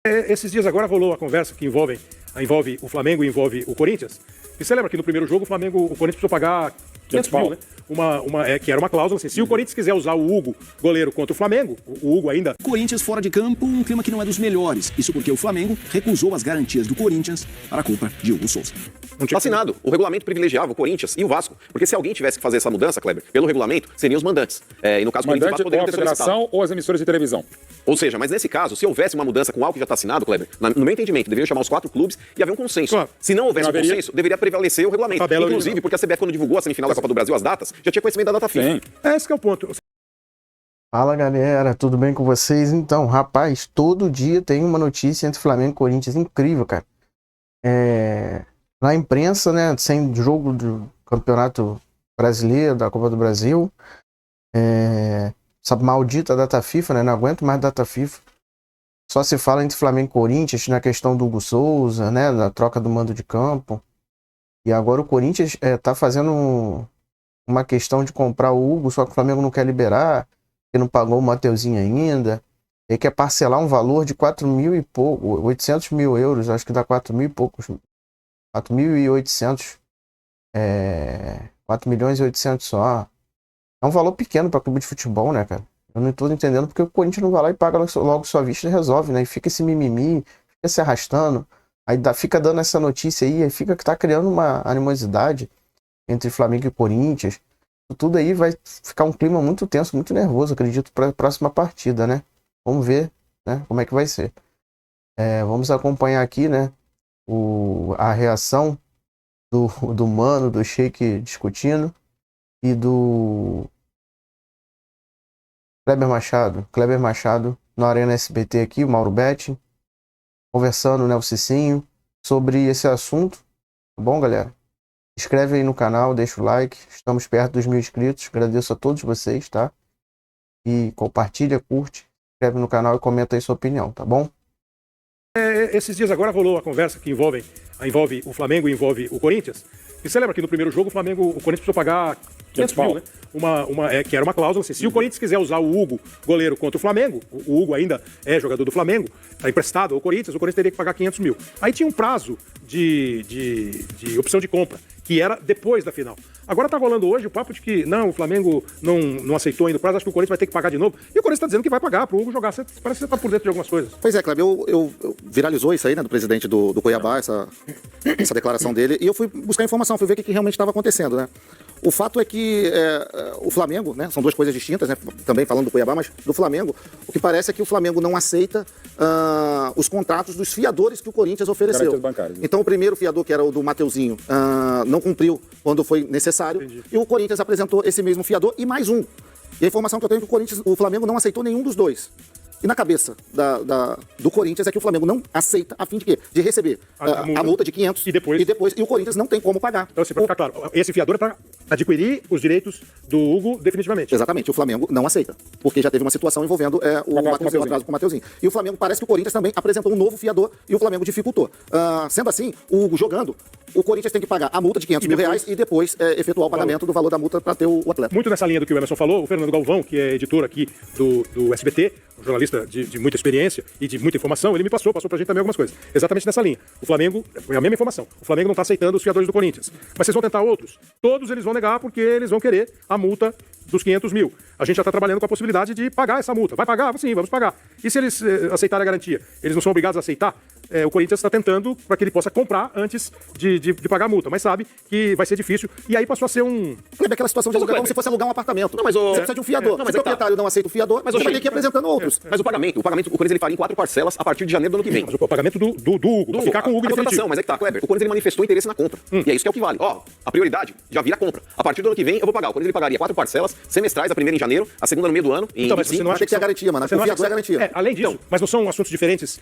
Esses dias agora rolou a conversa que envolve o Flamengo e envolve o Corinthians. E você lembra que no primeiro jogo o Corinthians precisou pagar 500 mil, né? Que era uma cláusula assim, se o Corinthians quiser usar o Hugo, goleiro, contra o Flamengo, o Hugo ainda... Corinthians fora de campo, um clima que não é dos melhores. Isso porque o Flamengo recusou as garantias do Corinthians para a compra de Hugo Souza. Tá assinado. O regulamento privilegiava o Corinthians e o Vasco. Porque se alguém tivesse que fazer essa mudança, Kleber, pelo regulamento, seriam os mandantes. E no caso, o Corinthians mandante ou a federação ou as emissoras de televisão. Ou seja, mas nesse caso, se houvesse uma mudança com algo que já está assinado, Kleber, no meu entendimento, deveriam chamar os 4 clubes e haver um consenso. Claro. Se não houvesse um consenso, deveria prevalecer o regulamento. Inclusive, porque a CBF, quando divulgou a semifinal da Copa do Brasil, as datas, já tinha conhecimento da data FIFA. Esse que é o ponto. Fala galera, tudo bem com vocês? Então, rapaz, todo dia tem uma notícia entre Flamengo e Corinthians incrível, cara. Na imprensa, né, sem jogo do Campeonato Brasileiro, da Copa do Brasil, essa maldita data FIFA, né, não aguento mais data FIFA. Só se fala entre Flamengo e Corinthians na questão do Hugo Souza, né, na troca do mando de campo. E agora o Corinthians tá fazendo uma questão de comprar o Hugo, só que o Flamengo não quer liberar, porque não pagou o Mateuzinho ainda. Ele quer parcelar um valor de 4 mil e pouco, 800 mil euros, acho que dá 4 mil e poucos, 4.800, 4 milhões e 800 só. É um valor pequeno para clube de futebol, né, cara? Eu não estou entendendo porque o Corinthians não vai lá e paga logo sua vista e resolve, né? E fica esse mimimi, fica se arrastando, aí fica dando essa notícia aí fica que tá criando uma animosidade entre Flamengo e Corinthians. Tudo aí vai ficar um clima muito tenso, muito nervoso, acredito, para a próxima partida, né? Vamos ver, né, como é que vai ser. Vamos acompanhar aqui, né, a reação do Mano, do Sheik discutindo e do Kleber Machado na Arena SBT aqui, o Mauro Betti, conversando, né, o Cicinho, sobre esse assunto. Tá bom, galera? Inscreve aí no canal, deixa o like, estamos perto dos 1000 inscritos, agradeço a todos vocês, tá? E compartilha, curte, inscreve no canal e comenta aí sua opinião, tá bom? Esses dias agora rolou a conversa que envolve o Flamengo e envolve o Corinthians. E você lembra que no primeiro jogo o Corinthians precisou pagar 500 mil, né? Que era uma cláusula assim, se o Corinthians quiser usar o Hugo, goleiro, contra o Flamengo, o Hugo ainda é jogador do Flamengo, está emprestado ao Corinthians, o Corinthians teria que pagar 500 mil. Aí tinha um prazo de opção de compra, que era depois da final. Agora tá rolando hoje o papo de que não, o Flamengo não aceitou ainda o prazo, acho que o Corinthians vai ter que pagar de novo. E o Corinthians tá dizendo que vai pagar pro Hugo jogar. Parece que você tá por dentro de algumas coisas. Pois é, Kleber, eu viralizou isso aí, né, do presidente do Cuiabá, essa declaração dele, e eu fui buscar informação, fui ver o que realmente estava acontecendo, né. O fato é que o Flamengo, né, são duas coisas distintas, né, também falando do Cuiabá, mas do Flamengo, o que parece é que o Flamengo não aceita os contratos dos fiadores que o Corinthians ofereceu. Então o primeiro fiador, que era o do Mateuzinho, não cumpriu quando foi necessário. Entendi. E o Corinthians apresentou esse mesmo fiador e mais um. E a informação que eu tenho é que o Flamengo não aceitou nenhum dos dois. E na cabeça do Corinthians é que o Flamengo não aceita, a fim de quê? De receber a multa de 500 e depois o Corinthians não tem como pagar. Então, assim, para ficar claro, esse fiador é para adquirir os direitos do Hugo definitivamente. Exatamente, o Flamengo não aceita, porque já teve uma situação envolvendo o atraso com o Mateuzinho. E o Flamengo, parece que o Corinthians também apresentou um novo fiador e o Flamengo dificultou. Sendo assim, o Hugo jogando, o Corinthians tem que pagar a multa de 500 mil reais e depois efetuar o pagamento do valor da multa para ter o atleta. Muito nessa linha do que o Emerson falou, o Fernando Galvão, que é editor aqui do SBT, um jornalista de muita experiência e de muita informação, ele me passou pra gente também algumas coisas. Exatamente nessa linha. O Flamengo, foi a mesma informação, o Flamengo não tá aceitando os fiadores do Corinthians. Mas vocês vão tentar outros? Todos eles vão negar porque eles vão querer a multa dos 500 mil. A gente já está trabalhando com a possibilidade de pagar essa multa. Vai pagar? Sim, vamos pagar. E se eles aceitarem a garantia? Eles não são obrigados a aceitar? O Corinthians está tentando para que ele possa comprar antes de pagar a multa, mas sabe que vai ser difícil. E aí passou a ser um... Lembra aquela situação de alugar como se fosse alugar um apartamento. Não, mas você precisa de um fiador. Se o proprietário não aceita o fiador, você vai ter que ir apresentando outros. Mas o pagamento, o Corinthians ele faria em 4 parcelas a partir de janeiro do ano que vem. Mas o pagamento do Hugo, pra ficar com o Hugo definitivo. Mas é que tá, Kleber, o Corinthians ele manifestou interesse na compra. E é isso que é o que vale. A prioridade já vira compra. A partir do ano que vem eu vou pagar. O Corinthians ele pagaria 4 parcelas semestrais, a primeira em janeiro, a segunda no meio do ano. Então, mas você não acha que é a garantia, mano. O fiador é a garantia. Além disso, mas não são assuntos diferentes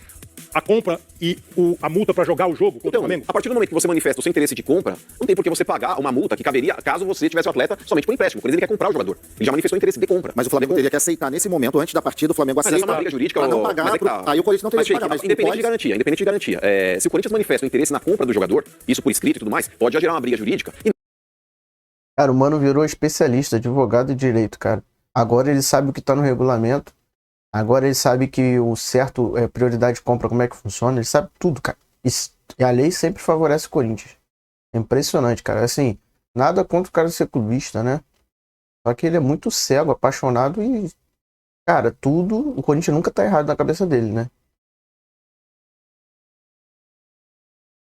a compra e a multa pra jogar o jogo contra o Flamengo? A partir do momento que você manifesta o seu interesse de compra, não tem por que você pagar uma multa que caberia caso você tivesse o atleta somente por empréstimo. O Corinthians ele quer comprar o jogador. Ele já manifestou interesse de compra. Mas o Flamengo teria que aceitar nesse momento, antes da partida, o Flamengo aceita. Mas essa é uma briga jurídica, pra não pagar, aí o Corinthians não teria que pagar. Mas independente de garantia. Se o Corinthians manifesta o interesse na compra do jogador, isso por escrito e tudo mais, pode já gerar uma briga jurídica. Cara, o Mano virou especialista, advogado de direito, cara. Agora ele sabe o que tá no regulamento. Agora ele sabe que o certo é prioridade de compra, como é que funciona, ele sabe tudo, cara. E a lei sempre favorece o Corinthians. É impressionante, cara. Assim, nada contra o cara ser clubista, né? Só que ele é muito cego, apaixonado e, cara, tudo, o Corinthians nunca tá errado na cabeça dele, né?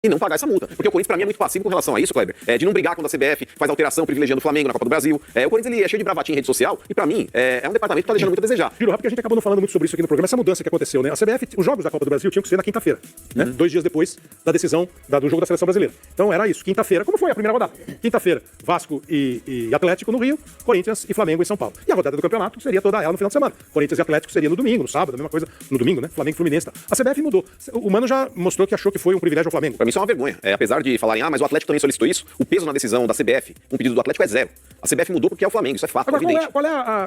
E não pagar essa multa. Porque o Corinthians, pra mim, é muito passivo com relação a isso, Kleber. De não brigar quando a CBF faz alteração privilegiando o Flamengo na Copa do Brasil. O Corinthians ele é cheio de bravatinha em rede social e, pra mim, é um departamento que tá deixando muito a desejar. Giro, rápido, que a gente acabou não falando muito sobre isso aqui no programa, essa mudança que aconteceu, né? A CBF, os jogos da Copa do Brasil tinham que ser na quinta-feira, né? 2 dias depois da decisão do jogo da Seleção Brasileira. Então era isso, quinta-feira, como foi a primeira rodada? Quinta-feira, Vasco e Atlético no Rio, Corinthians e Flamengo em São Paulo. E a rodada do campeonato seria toda ela no final de semana. Corinthians e Atlético seria no domingo, no sábado, a mesma coisa no domingo, né? Flamengo e Fluminense, tá? A CBF mudou. O Mano já mostrou que achou que foi um privilégio ao Flamengo. Pra mim isso é uma vergonha. Apesar de falarem, mas o Atlético também solicitou isso, o peso na decisão da CBF, um pedido do Atlético é 0. A CBF mudou porque é o Flamengo, isso é fato, Agora, é evidente.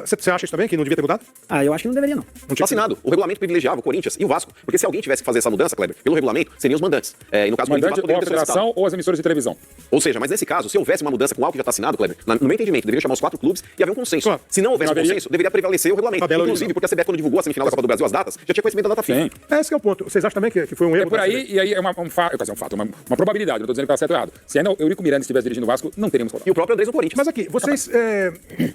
Você acha isso também, que não devia ter mudado? Eu acho que não deveria, não. Não tinha assinado. O regulamento privilegiava o Corinthians e o Vasco. Porque se alguém tivesse que fazer essa mudança, Kleber, pelo regulamento, seriam os mandantes. E no caso, o Mandante Vasco ou a poderia ter solicitado. federação ou as emissoras de televisão. Ou seja, mas nesse caso, se houvesse uma mudança com algo que já está assinado, Kleber, no meu entendimento, deveria chamar os 4 clubes e haver um consenso. Claro. Se não houvesse um consenso, deveria prevalecer o regulamento. Tabela Inclusive, original. porque a CBF, quando divulgou a semifinal da Copa do Brasil, as datas, já tinha conhecimento da data FIFA. Sim. Esse que é o ponto. Vocês acham também que foi um erro? É por aí, e aí é um fato, uma probabilidade, não estou dizendo que está certo ou errado. Se ainda o Eurico Miranda estivesse dirigindo o Vasco, não teríamos colocado. E o próprio Andrés no Corinthians. Mas aqui, vocês.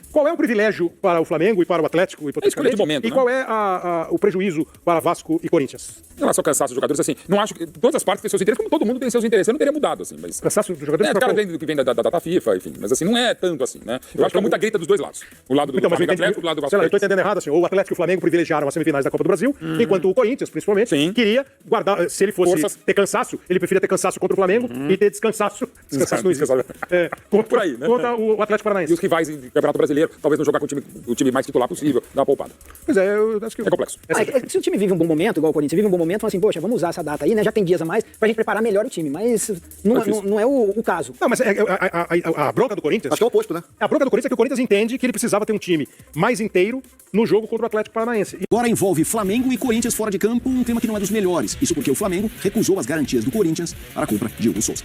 Qual é o privilégio para o Flamengo e para o Atlético, hipoteticamente? escolha do momento, e né? qual é o prejuízo para Vasco e Corinthians? Em relação ao cansaço dos jogadores, assim, não acho que todas as partes têm seus interesses, como todo mundo tem seus interesses, eu não teria mudado, assim, mas... Cansaço dos jogadores? Cara, que vem da data FIFA, enfim, mas assim, não é tanto assim, né? Eu acho que é muita grita dos dois lados. O lado do Então, mas eu Flamengo entendi, Atlético, o lado do Vasco. sei lá, eu estou entendendo errado, assim, o Atlético e o Flamengo privilegiaram as semifinais da Copa do Brasil, enquanto o Corinthians, principalmente, Sim. queria guardar, se ele fosse Forças. ter cansaço, ele preferia ter cansaço contra o Flamengo e ter descansaço não existe. Contra, Por aí, né? contra o Atlético E Paranaense. os rivais em Campeonato Brasileiro, talvez não jogar com o time mais titular possível, dar uma poupada. Pois é, eu acho que... É complexo. Se o time vive um bom momento, igual o Corinthians vive um bom momento, fala assim, poxa, vamos usar essa data aí, né? Já tem dias a mais pra gente preparar melhor o time. Mas não é o caso. Não, mas a bronca do Corinthians... Acho que é o oposto, né? A bronca do Corinthians é que o Corinthians entende que ele precisava ter um time mais inteiro no jogo contra o Atlético Paranaense. Agora envolve Flamengo e Corinthians fora de campo, um clima que não é dos melhores. Isso porque o Flamengo recusou as garantias do Corinthians para a compra de Hugo Souza.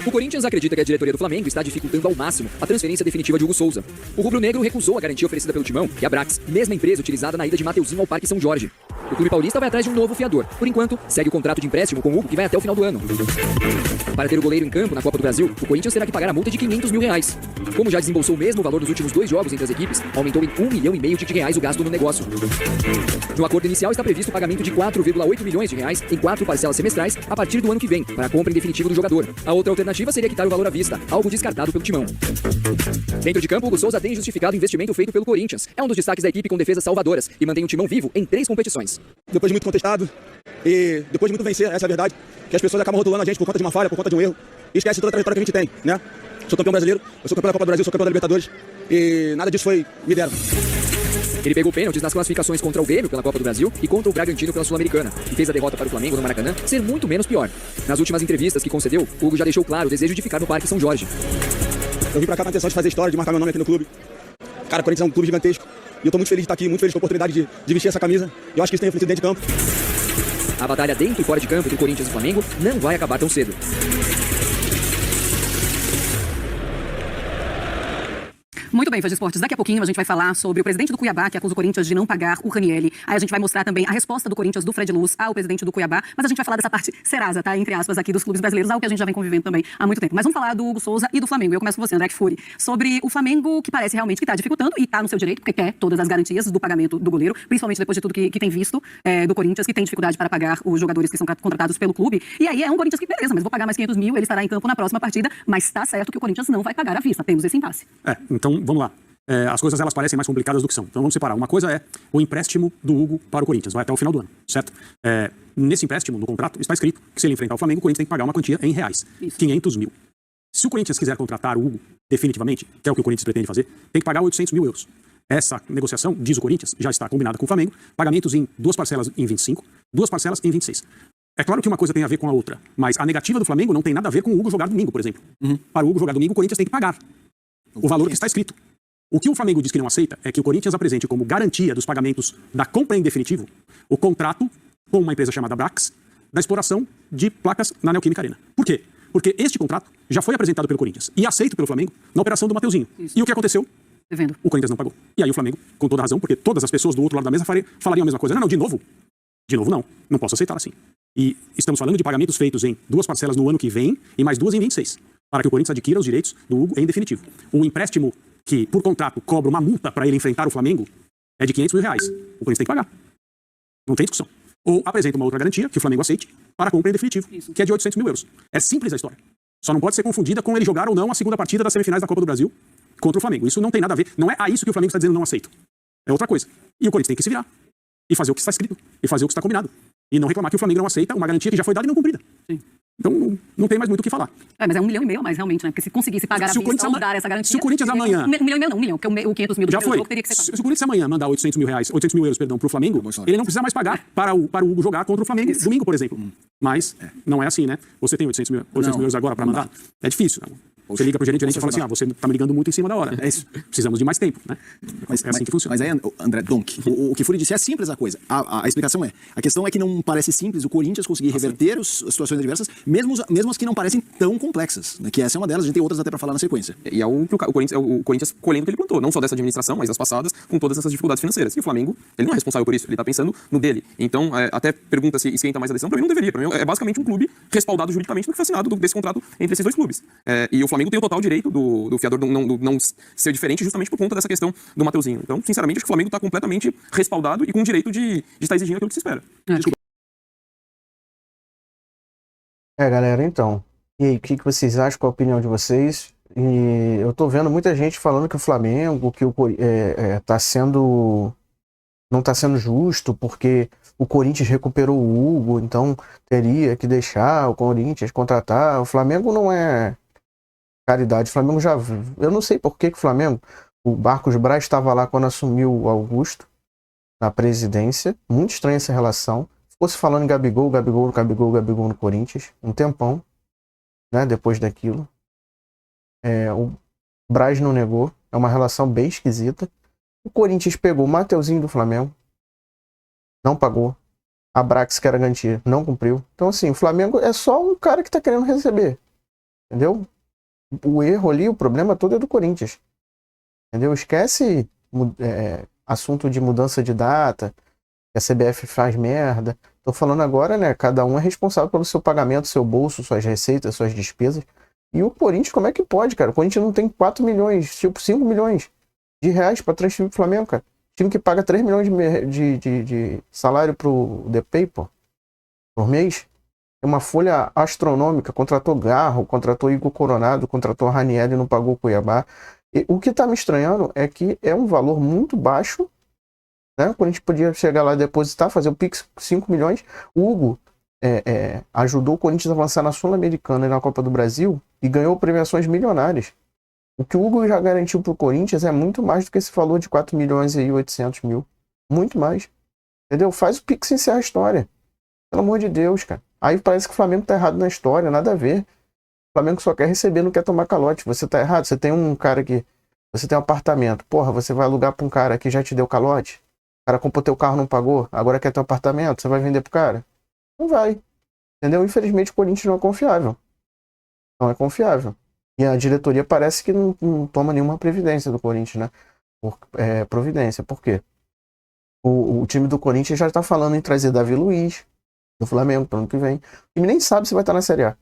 O Corinthians acredita que a diretoria do Flamengo está dificultando ao máximo a transferência definitiva de Hugo Souza. O rubro-negro recusou a garantia oferecida pelo Timão e a Brax, mesma empresa utilizada na ida de Mateuzinho ao Parque São Jorge. O clube paulista vai atrás de um novo fiador. Por enquanto, segue o contrato de empréstimo com o Hugo, que vai até o final do ano. Para ter o goleiro em campo na Copa do Brasil, o Corinthians terá que pagar a multa de R$500 mil. Como já desembolsou o mesmo valor nos últimos 2 jogos entre as equipes, aumentou em R$1,5 milhão de reais o gasto no negócio. No acordo inicial está previsto o pagamento de R$4,8 milhões em 4 parcelas semestrais a partir do ano que vem, para a compra em definitivo do jogador. A outra alternativa seria quitar o valor à vista, algo descartado pelo Timão. Dentro de campo, Hugo Souza tem justificado o investimento feito pelo Corinthians. É um dos destaques da equipe com defesas salvadoras e mantém o Timão vivo em 3 competições. Depois de muito contestado e depois de muito vencer, essa é a verdade, que as pessoas acabam rotulando a gente por conta de uma falha, por conta de um erro, e esquece toda a trajetória que a gente tem, né? Sou campeão brasileiro, eu sou campeão da Copa do Brasil, sou campeão da Libertadores, e nada disso me deram. Ele pegou pênaltis nas classificações contra o Grêmio pela Copa do Brasil e contra o Bragantino pela Sul-Americana, e fez a derrota para o Flamengo no Maracanã ser muito menos pior. Nas últimas entrevistas que concedeu, Hugo já deixou claro o desejo de ficar no Parque São Jorge. Eu vim pra cá com a intenção de fazer história, de marcar meu nome aqui no clube. Cara, o Corinthians é um clube gigantesco, e eu tô muito feliz de estar aqui, muito feliz com a oportunidade de vestir essa camisa. Eu acho que isso tem refletido dentro de campo. A batalha dentro e fora de campo entre Corinthians e Flamengo não vai acabar tão cedo. Muito bem, Faz Esportes. Daqui a pouquinho a gente vai falar sobre o presidente do Cuiabá, que acusa o Corinthians de não pagar o Ranieri. Aí a gente vai mostrar também a resposta do Corinthians, do Fred Luz, ao presidente do Cuiabá. Mas a gente vai falar dessa parte serasa, tá? Entre aspas, aqui dos clubes brasileiros, algo que a gente já vem convivendo também há muito tempo. Mas vamos falar do Hugo Souza e do Flamengo. Eu começo com você, André Kfouri. Sobre o Flamengo, que parece realmente que está dificultando e está no seu direito, porque quer todas as garantias do pagamento do goleiro, principalmente depois de tudo que tem visto do Corinthians, que tem dificuldade para pagar os jogadores que são contratados pelo clube. E aí é um Corinthians que, beleza, mas vou pagar mais 500 mil, ele estará em campo na próxima partida, mas está certo que o Corinthians não vai pagar à vista. Temos esse impasse. Então vamos lá. As coisas elas parecem mais complicadas do que são. Então vamos separar. Uma coisa é o empréstimo do Hugo para o Corinthians, vai até o final do ano, certo? Nesse empréstimo, no contrato, está escrito que se ele enfrentar o Flamengo, o Corinthians tem que pagar uma quantia em reais, Isso. 500 mil. Se o Corinthians quiser contratar o Hugo definitivamente, que é o que o Corinthians pretende fazer, tem que pagar 800 mil euros. Essa negociação, diz o Corinthians, já está combinada com o Flamengo, pagamentos em 2 parcelas em 25, 2 parcelas em 26. É claro que uma coisa tem a ver com a outra, mas a negativa do Flamengo não tem nada a ver com o Hugo jogar domingo, por exemplo. Para o Hugo jogar domingo, o Corinthians tem que pagar o valor que está escrito. O que o Flamengo diz que não aceita é que o Corinthians apresente como garantia dos pagamentos da compra em definitivo o contrato com uma empresa chamada Brax da exploração de placas na Neoquímica Arena. Por quê? Porque este contrato já foi apresentado pelo Corinthians e aceito pelo Flamengo na operação do Mateuzinho. Isso. E o que aconteceu? devendo. O Corinthians não pagou. E aí o Flamengo, com toda razão, porque todas as pessoas do outro lado da mesa falariam a mesma coisa. Não, de novo? De novo, não. Não posso aceitar assim. E estamos falando de pagamentos feitos em 2 parcelas no ano que vem e mais 2 em 26, para que o Corinthians adquira os direitos do Hugo em definitivo. O empréstimo que, por contrato, cobra uma multa para ele enfrentar o Flamengo é de R$500 mil. O Corinthians tem que pagar. Não tem discussão. Ou apresenta uma outra garantia, que o Flamengo aceite, para a compra em definitivo, que é de R$800 mil. É simples a história. Só não pode ser confundida com ele jogar ou não a segunda partida das semifinais da Copa do Brasil contra o Flamengo. Isso não tem nada a ver. Não é a isso que o Flamengo está dizendo não aceito. É outra coisa. E o Corinthians tem que se virar. E fazer o que está escrito. E fazer o que está combinado. E não reclamar que o Flamengo não aceita uma garantia que já foi dada e não cumprida. Sim. Não, não tem mais muito o que falar. Mas é 1,5 milhão a mais, realmente, né? Porque se conseguisse pagar Se a o Corinthians vista ou dar essa garantia... Se o Corinthians amanhã... 1,5 milhão não, 1 milhão, porque o 500 mil do Já primeiro foi. jogo teria que ser pago. Se o Corinthians amanhã mandar R$800 mil perdão, pro Flamengo, ele não precisa mais pagar para o Hugo jogar contra o Flamengo domingo, por exemplo. Mas não é assim, né? Você tem 800 mil agora para mandar? É difícil, né? Você liga pro gerente e fala assim, você tá me ligando muito em cima da hora. É isso. Precisamos de mais tempo, né? É assim que funciona. Mas aí, André Donk, o que Furi disse é simples a coisa. A explicação a questão é que não parece simples o Corinthians conseguir reverter as situações adversas, mesmo as que não parecem tão complexas, né? Que essa é uma delas, a gente tem outras até para falar na sequência. E é o que o Corinthians colhendo o que ele plantou, não só dessa administração, mas das passadas, com todas essas dificuldades financeiras. E o Flamengo, ele não é responsável por isso, ele tá pensando no dele. Então, até pergunta se esquenta mais a decisão, pra mim não deveria. Pra mim é basicamente um clube respaldado juridicamente do que foi assinado desse contrato entre esses dois clubes. E o Flamengo tem o total direito do fiador não ser diferente justamente por conta dessa questão do Mateuzinho. Então, sinceramente, acho que o Flamengo está completamente respaldado e com o direito de estar exigindo aquilo que se espera. Galera, então. E aí, o que vocês acham? Qual a opinião de vocês? E eu tô vendo muita gente falando que o Flamengo, que não tá sendo justo, porque o Corinthians recuperou o Hugo, então teria que deixar o Corinthians contratar. O Flamengo não é caridade. O Flamengo já... Eu não sei por que o Flamengo... O Marcos Braz estava lá quando assumiu o Augusto na presidência. Muito estranha essa relação. Fosse falando em Gabigol no Corinthians. Um tempão, né? Depois daquilo. O Braz não negou. É uma relação bem esquisita. O Corinthians pegou o Mateuzinho do Flamengo. Não pagou. A Brax, que era garantia, não cumpriu. Então, assim, o Flamengo é só um cara que tá querendo receber. Entendeu? O erro ali, o problema todo é do Corinthians. Entendeu? Esquece assunto de mudança de data, que a CBF faz merda. Tô falando agora, né? Cada um é responsável pelo seu pagamento, seu bolso, suas receitas, suas despesas. E o Corinthians, como é que pode, cara? O Corinthians não tem 4 milhões, tipo 5 milhões de reais pra transferir pro Flamengo, cara. Time que paga 3 milhões de salário pro Depay, pô, por mês. É uma folha astronômica. Contratou Garro, contratou Igor Coronado, contratou Ranieri e não pagou o Cuiabá. E o que tá me estranhando é que é um valor muito baixo, né? Quando a gente podia chegar lá e depositar, fazer o Pix 5 milhões. O Hugo ajudou o Corinthians a avançar na Sul-Americana e na Copa do Brasil e ganhou premiações milionárias. O que o Hugo já garantiu pro Corinthians é muito mais do que esse valor de 4 milhões e 800 mil. Muito mais. Entendeu? Faz o Pix e encerra a história. Pelo amor de Deus, cara. Aí parece que o Flamengo tá errado na história, nada a ver. O Flamengo só quer receber, não quer tomar calote. Você tá errado. Você tem um cara que... Você tem um apartamento. Porra, você vai alugar pra um cara que já te deu calote? O cara comprou teu carro, não pagou. Agora quer teu apartamento. Você vai vender pro cara? Não vai. Entendeu? Infelizmente o Corinthians não é confiável. Não é confiável. E a diretoria parece que não toma nenhuma previdência do Corinthians, né? Providência. Por quê? O time do Corinthians já tá falando em trazer Davi Luiz do Flamengo pro ano que vem. O time nem sabe se vai estar na Série A.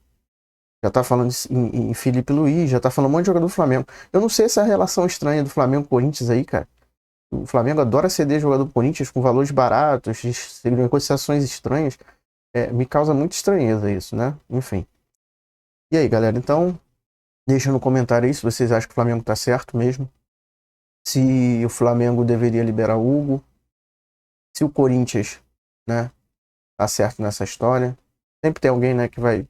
Já tá falando em Felipe Luiz, já tá falando um monte de jogador do Flamengo. Eu não sei essa relação estranha do Flamengo com o Corinthians aí, cara. O Flamengo adora ceder jogador do Corinthians com valores baratos, negociações estranhas. Me causa muita estranheza isso, né? Enfim. E aí, galera, então... Deixa no comentário aí se vocês acham que o Flamengo tá certo mesmo. Se o Flamengo deveria liberar o Hugo. Se o Corinthians, né, tá certo nessa história. Sempre tem alguém, né, que vai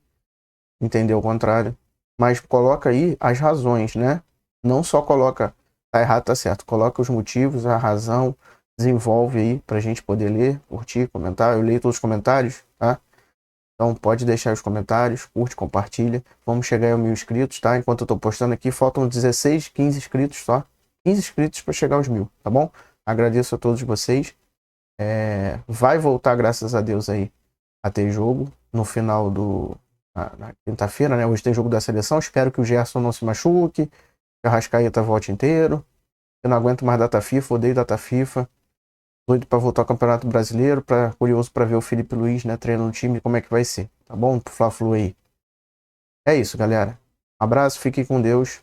entender o contrário. Mas coloca aí as razões, né? Não só coloca tá errado, tá certo. Coloca os motivos, a razão. Desenvolve aí pra gente poder ler, curtir, comentar. Eu leio todos os comentários, tá? Então pode deixar os comentários, curte, compartilha. Vamos chegar a 1000 inscritos, tá? Enquanto eu tô postando aqui, faltam 16, 15 inscritos só. 15 inscritos para chegar aos 1000, tá bom? Agradeço a todos vocês. Vai voltar, graças a Deus, aí a ter jogo no final na quinta-feira, né? Hoje tem jogo da seleção. Espero que o Gerson não se machuque, que a Arrascaeta volte inteiro. Eu não aguento mais data FIFA, odeio data FIFA. Doido pra voltar ao Campeonato Brasileiro, curioso pra ver o Felipe Luiz, né, treinando o time, como é que vai ser. Tá bom? Pro Fla-Flu aí. É isso, galera. Abraço, fiquem com Deus.